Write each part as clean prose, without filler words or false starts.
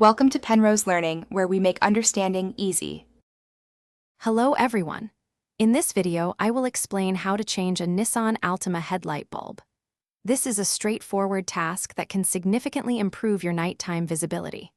Welcome to Penrose Learning, where we make understanding easy. Hello everyone. In this video, I will explain how to change a Nissan Altima headlight bulb. This is a straightforward task that can significantly improve your nighttime visibility.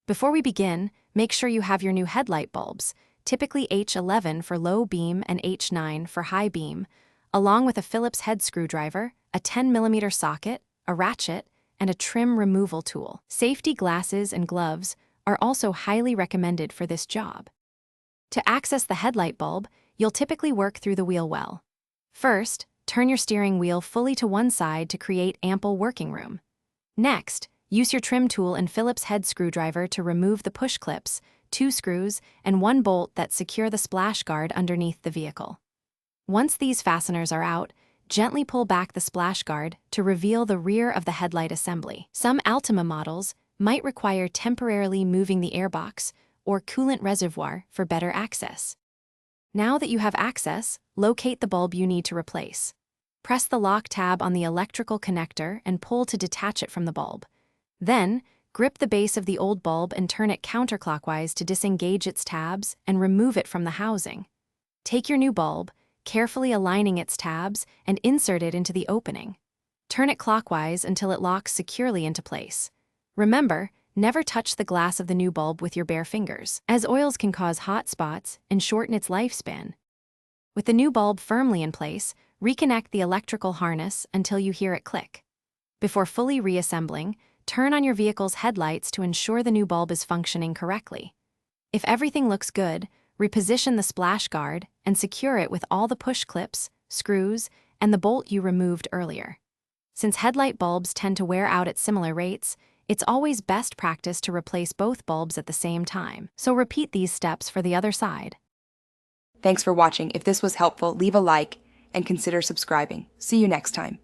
Before we begin, make sure you have your new headlight bulbs, typically H11 for low beam and H9 for high beam, along with a Phillips head screwdriver, a 10mm socket, a ratchet, and a trim removal tool. Safety glasses and gloves are also highly recommended for this job. To access the headlight bulb, you'll typically work through the wheel well. First, turn your steering wheel fully to one side to create ample working room. Next, use your trim tool and Phillips head screwdriver to remove the push clips, 2 screws, and 1 bolt that secure the splash guard underneath the vehicle. Once these fasteners are out, gently pull back the splash guard to reveal the rear of the headlight assembly. Some Altima models might require temporarily moving the airbox or coolant reservoir for better access. Now that you have access, locate the bulb you need to replace. Press the lock tab on the electrical connector and pull to detach it from the bulb. Then, grip the base of the old bulb and turn it counterclockwise to disengage its tabs and remove it from the housing. Take your new bulb, carefully aligning its tabs, and insert it into the opening. Turn it clockwise until it locks securely into place. Remember, never touch the glass of the new bulb with your bare fingers, as oils can cause hot spots and shorten its lifespan. With the new bulb firmly in place, reconnect the electrical harness until you hear it click. Before fully reassembling, turn on your vehicle's headlights to ensure the new bulb is functioning correctly. If everything looks good, reposition the splash guard and secure it with all the push clips, screws, and the bolt you removed earlier. Since headlight bulbs tend to wear out at similar rates, it's always best practice to replace both bulbs at the same time, so repeat these steps for the other side. Thanks for watching. If this was helpful, leave a like and consider subscribing. See you next time.